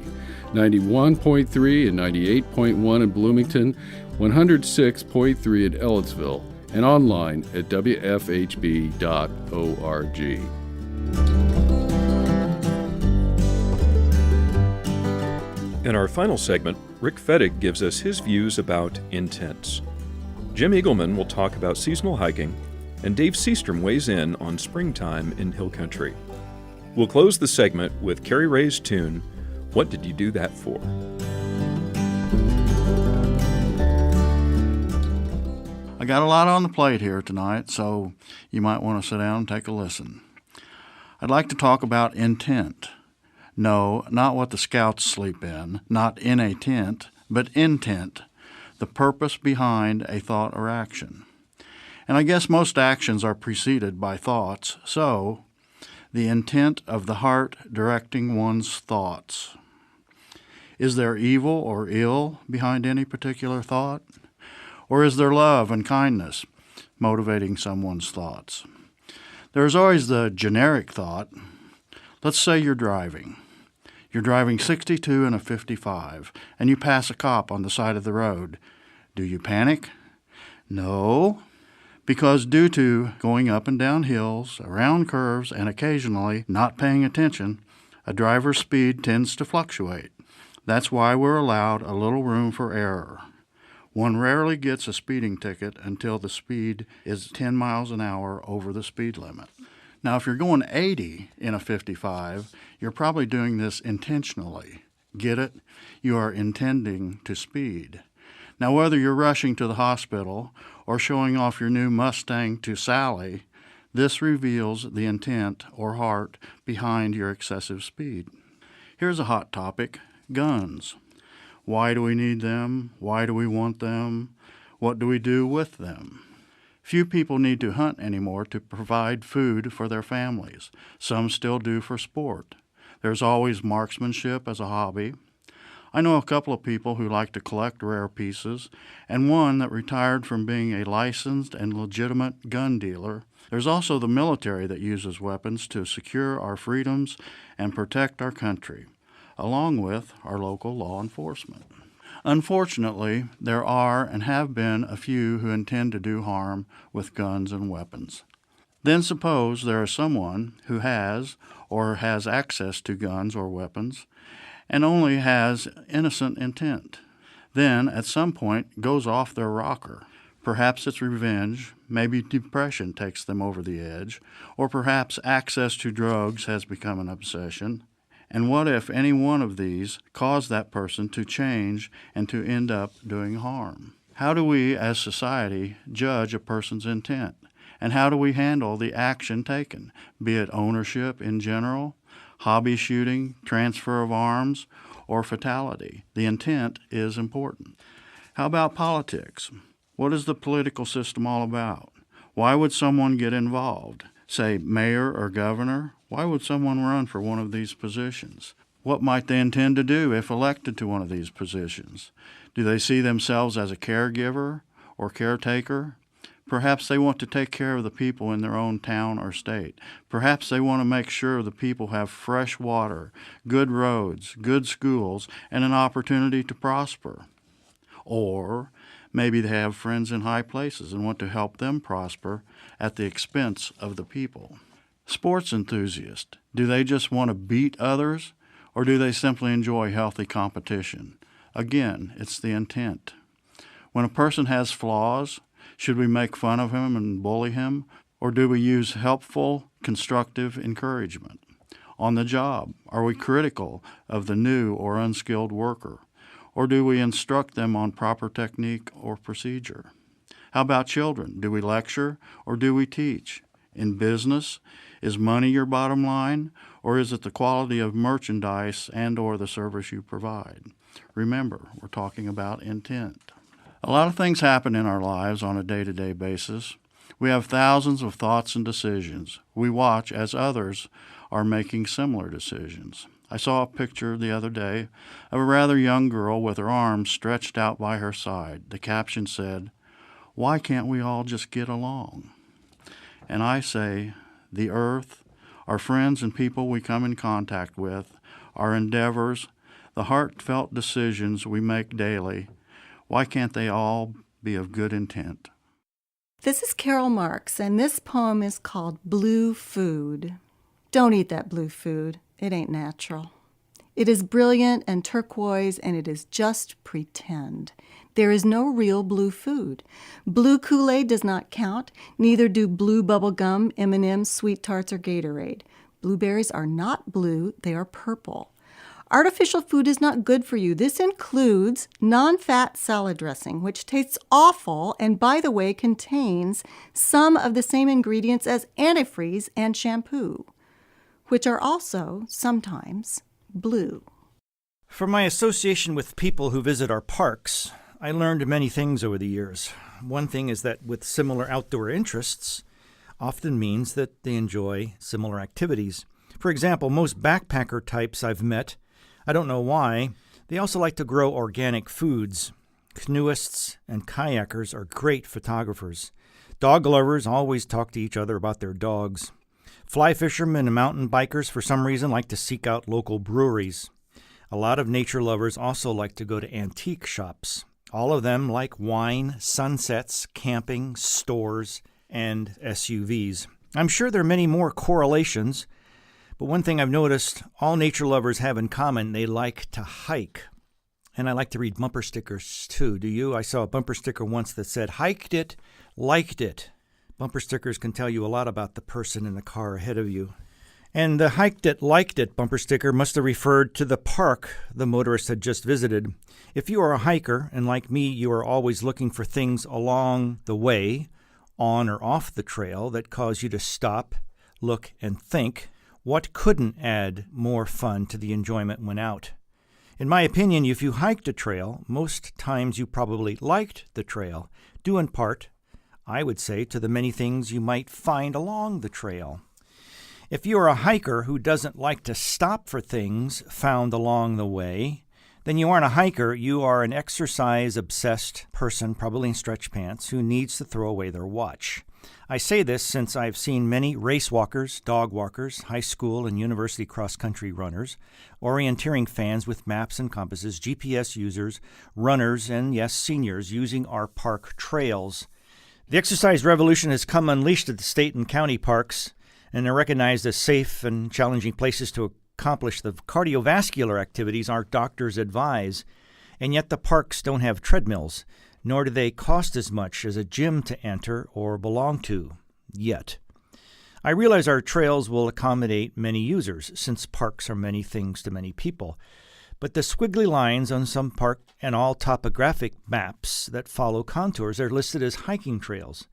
Speaker 1: 91.3 and 98.1 in Bloomington, 106.3 in Ellettsville, and online at wfhb.org.
Speaker 4: In our final segment, Rick Fettig gives us his views about intents. Jim Eagleman will talk about seasonal hiking, and Dave Seastrom weighs in on springtime in Hill Country. We'll close the segment with Cari Ray's tune, What Did You Do That For?
Speaker 6: I got a lot on the plate here tonight, so you might want to sit down and take a listen. I'd like to talk about intent. No, not what the scouts sleep in, not in a tent, but intent, the purpose behind a thought or action. And I guess most actions are preceded by thoughts, so the intent of the heart directing one's thoughts. Is there evil or ill behind any particular thought? Or is there love and kindness motivating someone's thoughts? There's always the generic thought. Let's say you're driving. You're driving 62 in a 55, and you pass a cop on the side of the road. Do you panic? No, because due to going up and down hills, around curves, and occasionally not paying attention, a driver's speed tends to fluctuate. That's why we're allowed a little room for error. One rarely gets a speeding ticket until the speed is 10 miles an hour over the speed limit. Now, if you're going 80 in a 55, you're probably doing this intentionally. Get it? You are intending to speed. Now, whether you're rushing to the hospital or showing off your new Mustang to Sally, this reveals the intent or heart behind your excessive speed. Here's a hot topic: guns. Why do we need them? Why do we want them? What do we do with them? Few people need to hunt anymore to provide food for their families. Some still do for sport. There's always marksmanship as a hobby. I know a couple of people who like to collect rare pieces, and one that retired from being a licensed and legitimate gun dealer. There's also the military that uses weapons to secure our freedoms and protect our country, along with our local law enforcement. Unfortunately, there are and have been a few who intend to do harm with guns and weapons. Then suppose there is someone who has or has access to guns or weapons and only has innocent intent. Then, at some point, goes off their rocker. Perhaps it's revenge, maybe depression takes them over the edge, or perhaps access to drugs has become an obsession. And what if any one of these caused that person to change and to end up doing harm? How do we, as society, judge a person's intent? And how do we handle the action taken, be it ownership in general, hobby shooting, transfer of arms, or fatality? The intent is important. How about politics? What is the political system all about? Why would someone get involved? Say, mayor or governor? Why would someone run for one of these positions? What might they intend to do if elected to one of these positions? Do they see themselves as a caregiver or caretaker? Perhaps they want to take care of the people in their own town or state. Perhaps they want to make sure the people have fresh water, good roads, good schools, and an opportunity to prosper. Or maybe they have friends in high places and want to help them prosper at the expense of the people. Sports enthusiasts, do they just want to beat others, or do they simply enjoy healthy competition? Again, it's the intent. When a person has flaws, should we make fun of him and bully him, or do we use helpful, constructive encouragement? On the job, are we critical of the new or unskilled worker, or do we instruct them on proper technique or procedure? How about children? Do we lecture or do we teach? In business, is money your bottom line, or is it the quality of merchandise and or the service you provide? Remember, we're talking about intent. A lot of things happen in our lives on a day-to-day basis. We have thousands of thoughts and decisions. We watch as others are making similar decisions. I saw a picture the other day of a rather young girl with her arms stretched out by her side. The caption said, "Why can't we all just get along?" And I say, the earth, our friends and people we come in contact with, our endeavors, the heartfelt decisions we make daily, why can't they all be of good intent?
Speaker 12: This is Carol Marks, and this poem is called Blue Food. Don't eat that blue food. It ain't natural. It is brilliant and turquoise, and it is just pretend. There is no real blue food. Blue Kool-Aid does not count. Neither do blue bubble gum, M&M's, Sweet Tarts, or Gatorade. Blueberries are not blue. They are purple. Artificial food is not good for you. This includes non-fat salad dressing, which tastes awful and, by the way, contains some of the same ingredients as antifreeze and shampoo, which are also sometimes blue.
Speaker 9: From my association with people who visit our parks, I learned many things over the years. One thing is that with similar outdoor interests often means that they enjoy similar activities. For example, most backpacker types I've met, I don't know why, they also like to grow organic foods. Canoeists and kayakers are great photographers. Dog lovers always talk to each other about their dogs. Fly fishermen and mountain bikers, for some reason, like to seek out local breweries. A lot of nature lovers also like to go to antique shops. All of them like wine, sunsets, camping, stores, and SUVs. I'm sure there are many more correlations, But one thing I've noticed all nature lovers have in common, they like to hike. And I like to read bumper stickers too. Do you? I saw a bumper sticker once that said, hiked it, liked it. Bumper stickers can tell you a lot about the person in the car ahead of you. And the hiked it, liked it bumper sticker must have referred to the park the motorist had just visited. If you are a hiker, and like me, you are always looking for things along the way, on or off the trail, that cause you to stop, look, and think, what couldn't add more fun to the enjoyment when out? In my opinion, if you hiked a trail, most times you probably liked the trail, due in part, I would say, to the many things you might find along the trail. If you are a hiker who doesn't like to stop for things found along the way, then you aren't a hiker, you are an exercise-obsessed person, probably in stretch pants, who needs to throw away their watch. I say this since I've seen many race walkers, dog walkers, high school and university cross-country runners, orienteering fans with maps and compasses, GPS users, runners, and yes, seniors using our park trails. The exercise revolution has come unleashed at the state and county parks, and they're recognized as safe and challenging places to accomplish the cardiovascular activities our doctors advise. And yet the parks don't have treadmills, nor do they cost as much as a gym to enter or belong to, yet. I realize our trails will accommodate many users, since parks are many things to many people. But the squiggly lines on some park and all topographic maps that follow contours are listed as hiking trails.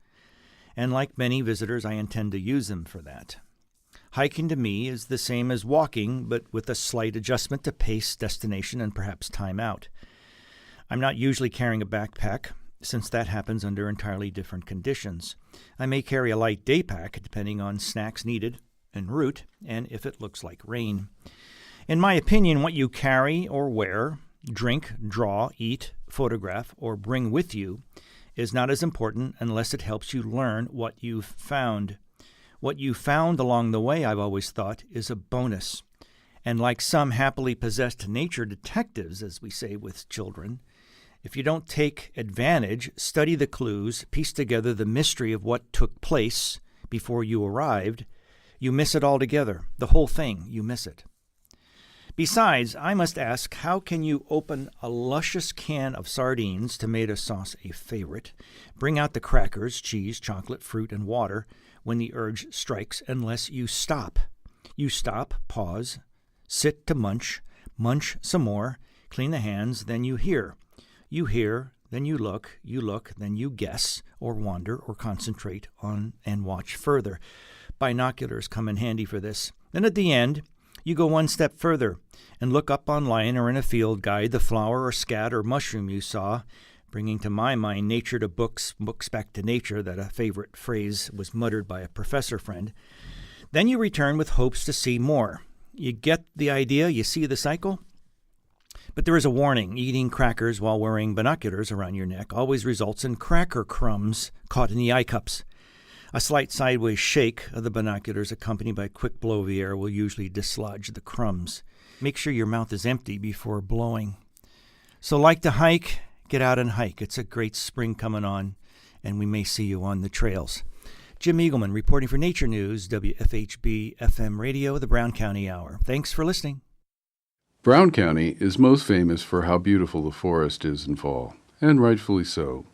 Speaker 9: And like many visitors, I intend to use them for that. Hiking to me is the same as walking, but with a slight adjustment to pace, destination, and perhaps time out. I'm not usually carrying a backpack, since that happens under entirely different conditions. I may carry a light day pack, depending on snacks needed, en route, and if it looks like rain. In my opinion, what you carry or wear, drink, draw, eat, photograph, or bring with you is not as important unless it helps you learn what you've found. What you found along the way, I've always thought, is a bonus. And like some happily possessed nature detectives, as we say with children, if you don't take advantage, study the clues, piece together the mystery of what took place before you arrived, you miss it altogether. The whole thing, you miss it. Besides, I must ask, how can you open a luscious can of sardines, tomato sauce a favorite, bring out the crackers, cheese, chocolate, fruit, and water when the urge strikes, unless you stop? You stop, pause, sit to munch some more, clean the hands, then you hear. You hear, then you look, then you guess, or wander, or concentrate on and watch further. Binoculars come in handy for this. Then at the end, you go one step further and look up online or in a field guide the flower or scat or mushroom you saw, bringing to my mind nature to books, books back to nature, that a favorite phrase was muttered by a professor friend. Then you return with hopes to see more. You get the idea, you see the cycle? But there is a warning. Eating crackers while wearing binoculars around your neck always results in cracker crumbs caught in the eye cups. A slight sideways shake of the binoculars accompanied by a quick blow of the air will usually dislodge the crumbs. Make sure your mouth is empty before blowing. So like to hike, get out and hike. It's a great spring coming on, and we may see you on the trails. Jim Eagleman reporting for Nature News, WFHB FM Radio, the Brown County Hour. Thanks for listening.
Speaker 1: Brown County is most famous for how beautiful the forest is in fall, and rightfully so.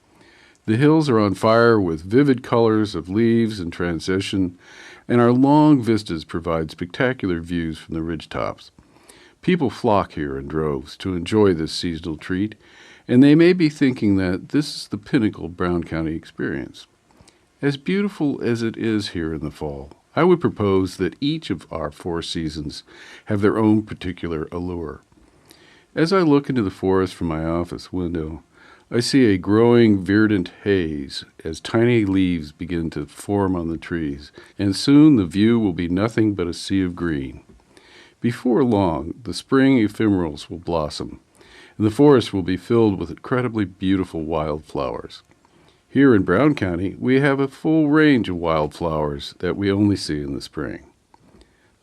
Speaker 1: The hills are on fire with vivid colors of leaves and transition, and our long vistas provide spectacular views from the ridgetops. People flock here in droves to enjoy this seasonal treat, and they may be thinking that this is the pinnacle Brown County experience. As beautiful as it is here in the fall, I would propose that each of our 4 seasons have their own particular allure. As I look into the forest from my office window, I see a growing verdant haze as tiny leaves begin to form on the trees, and soon the view will be nothing but a sea of green. Before long, the spring ephemerals will blossom, and the forest will be filled with incredibly beautiful wildflowers. Here in Brown County, we have a full range of wildflowers that we only see in the spring.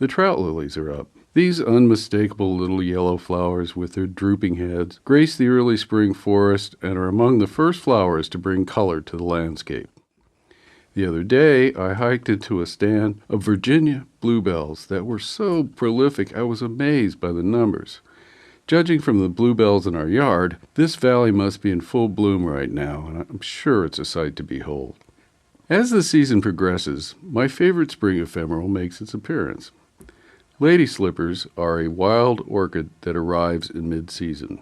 Speaker 1: The trout lilies are up. These unmistakable little yellow flowers with their drooping heads grace the early spring forest and are among the first flowers to bring color to the landscape. The other day, I hiked into a stand of Virginia bluebells that were so prolific I was amazed by the numbers. Judging from the bluebells in our yard, this valley must be in full bloom right now, and I'm sure it's a sight to behold. As the season progresses, my favorite spring ephemeral makes its appearance. Lady slippers are a wild orchid that arrives in mid-season.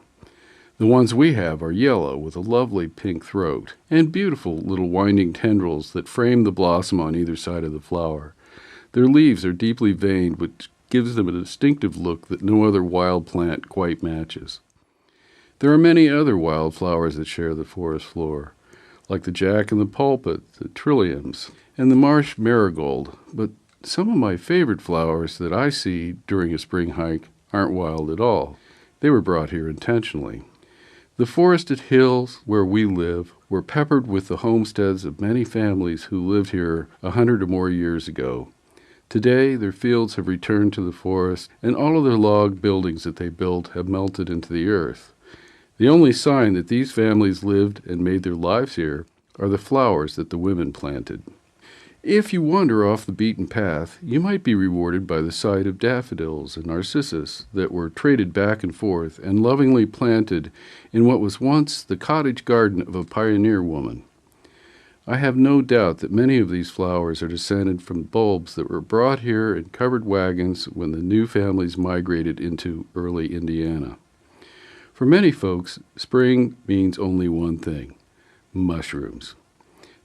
Speaker 1: The ones we have are yellow with a lovely pink throat and beautiful little winding tendrils that frame the blossom on either side of the flower. Their leaves are deeply veined, which gives them a distinctive look that no other wild plant quite matches. There are many other wild flowers that share the forest floor, like the jack in the pulpit, the trilliums, and the marsh marigold, but some of my favorite flowers that I see during a spring hike aren't wild at all. They were brought here intentionally. The forested hills where we live were peppered with the homesteads of many families who lived here 100 or more years ago. Today, their fields have returned to the forest, and all of their log buildings that they built have melted into the earth. The only sign that these families lived and made their lives here are the flowers that the women planted. If you wander off the beaten path, you might be rewarded by the sight of daffodils and narcissus that were traded back and forth and lovingly planted in what was once the cottage garden of a pioneer woman. I have no doubt that many of these flowers are descended from bulbs that were brought here in covered wagons when the new families migrated into early Indiana. For many folks, spring means only one thing: mushrooms.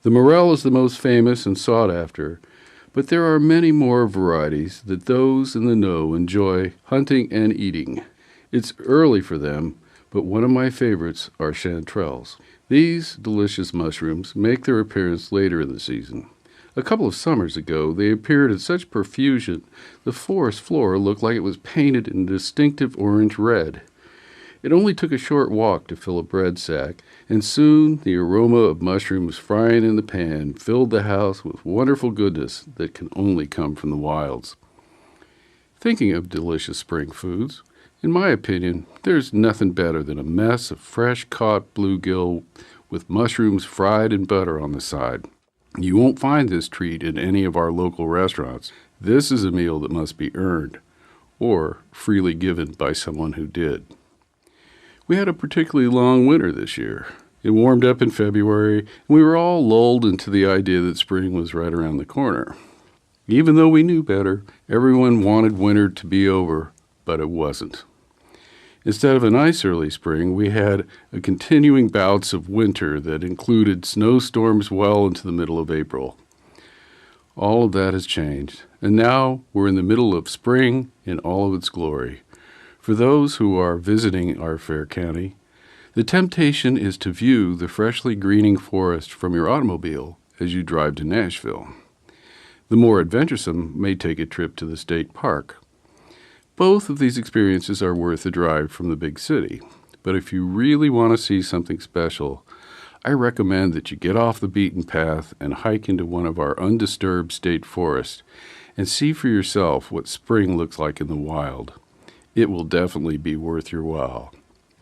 Speaker 1: The morel is the most famous and sought after, but there are many more varieties that those in the know enjoy hunting and eating. It's early for them, but one of my favorites are chanterelles. These delicious mushrooms make their appearance later in the season. A couple of summers ago, they appeared in such profusion, the forest floor looked like it was painted in distinctive orange red. It only took a short walk to fill a bread sack, and soon the aroma of mushrooms frying in the pan filled the house with wonderful goodness that can only come from the wilds. Thinking of delicious spring foods, in my opinion, there's nothing better than a mess of fresh-caught bluegill with mushrooms fried in butter on the side. You won't find this treat in any of our local restaurants. This is a meal that must be earned, or freely given by someone who did. We had a particularly long winter this year. It warmed up in February, and we were all lulled into the idea that spring was right around the corner. Even though we knew better, everyone wanted winter to be over, but it wasn't. Instead of a nice early spring, we had a continuing bouts of winter that included snowstorms well into the middle of April. All of that has changed, and now we're in the middle of spring in all of its glory. For those who are visiting our fair county, the temptation is to view the freshly greening forest from your automobile as you drive to Nashville. The more adventuresome may take a trip to the state park. Both of these experiences are worth the drive from the big city, but if you really want to see something special, I recommend that you get off the beaten path and hike into one of our undisturbed state forests and see for yourself what spring looks like in the wild. It will definitely be worth your while.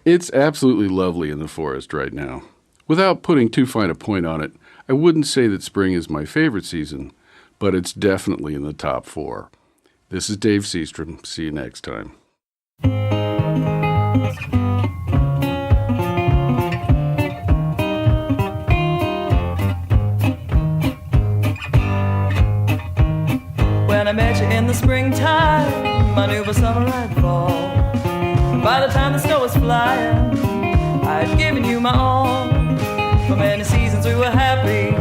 Speaker 1: It's absolutely lovely in the forest right now. Without putting too fine a point on it, I wouldn't say that spring is my favorite season, but it's definitely in the top 4. This is Dave Seastrom. See you next time.
Speaker 8: When I met you in the springtime, I knew by summer I'd fall. And by the time the snow was flying, I'd given you my all. For many seasons we were happy,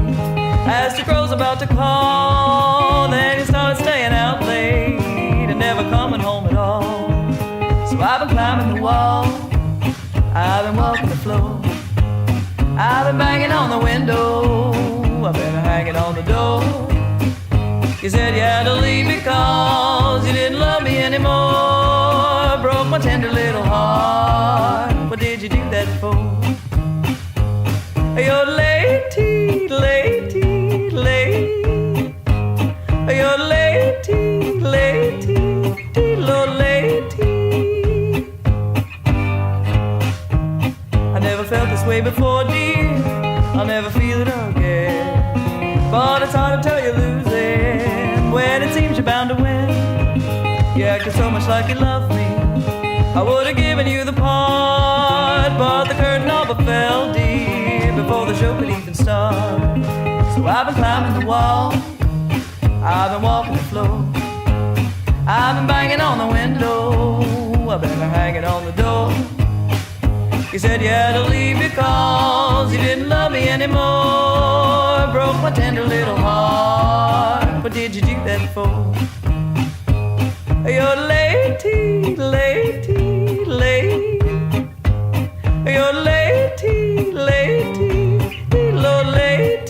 Speaker 8: as the crow's about to call. Then you started staying out late and never coming home at all. So I've been climbing the wall, I've been walking the floor, I've been banging on the window, I've been hanging on the door. You said you had to leave because you didn't love me anymore. Broke my tender little heart. What did you do that for? You're late, late, late. You're late, late, Lord, late. I never felt this way before, dear. I'll never feel it again. but it's hard to tell you're losing when it seems you're bound to win. You acted so much like you loved me, I would have given you the part, but the curtain all but fell deep before the show could even start. So I've been climbing the wall, I've been walking the floor, I've been banging on the window, I've been hanging on the door. You said you had to leave because you didn't love me anymore. Broke my tender little heart. What did you do that for? You're late, late, late. You're late, late, Lord, late.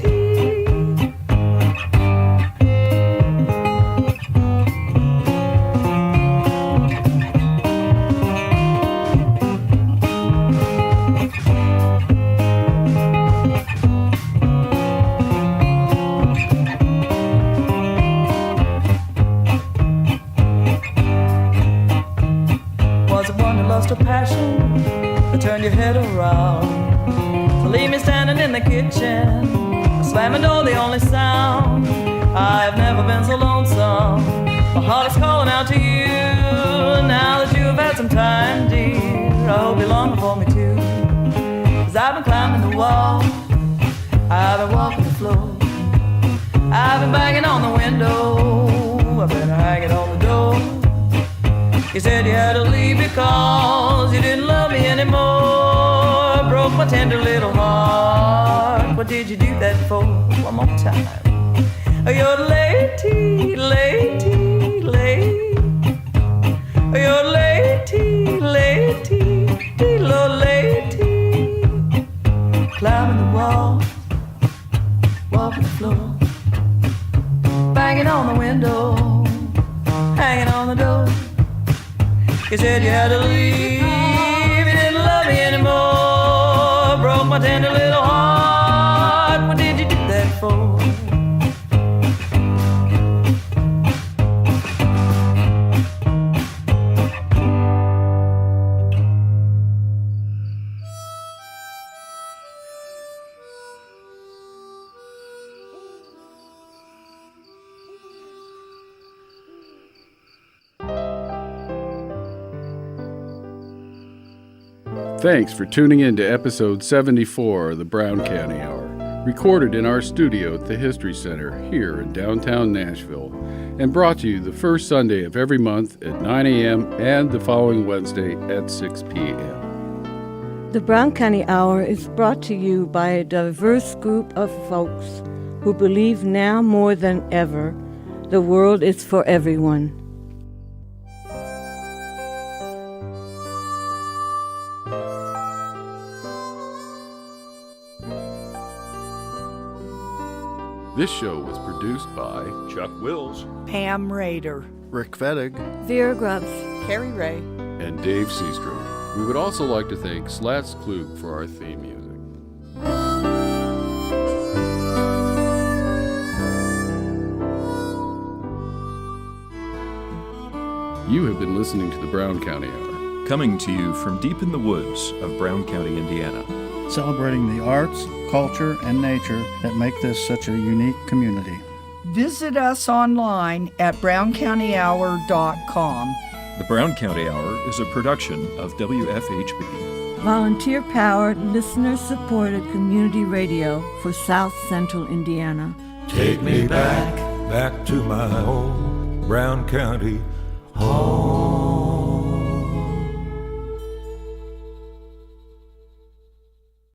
Speaker 8: Lost a passion to turn your head around, to leave me standing in the kitchen, slamming door the only sound. I've never been so lonesome, my heart is calling out to you. Now that you have had some time, dear, I hope you're longing for me too. 'Cause I've been climbing the wall, I've been walking the floor, I've been banging on the window, I've been hanging on the door. You said you had to leave because you didn't love me anymore. Broke my tender little heart. What did you do that for? One more time. You're late, late, late. You're late, late, Lord, late. Climbing the wall, walking the floor, banging on the window, hanging on the door. You said you had to leave, you didn't love me anymore. Broke my tender little heart. What did you do that for?
Speaker 1: Thanks for tuning in to episode 74 of the Brown County Hour, recorded in our studio at the History Center here in downtown Nashville, and brought to you the first Sunday of every month at 9 a.m. and the following Wednesday at 6 p.m.
Speaker 5: The Brown County Hour is brought to you by a diverse group of folks who believe now more than ever the world is for everyone.
Speaker 1: This show was produced by
Speaker 4: Chuck Wills,
Speaker 3: Pam Rader,
Speaker 6: Rick Fettig,
Speaker 5: Vera Grubbs,
Speaker 2: Cari Ray.
Speaker 1: and Dave Seastrom. We would also like to thank Slats Klug for our theme music. You have been listening to the Brown County Hour,
Speaker 4: coming to you from deep in the woods of Brown County, Indiana.
Speaker 6: celebrating the arts, culture, and nature that make this such a unique community.
Speaker 3: Visit us online at browncountyhour.com.
Speaker 4: The Brown County Hour is a production of WFHB.
Speaker 5: Volunteer-powered, listener-supported community radio for South Central Indiana.
Speaker 13: Take me back to my old Brown County home.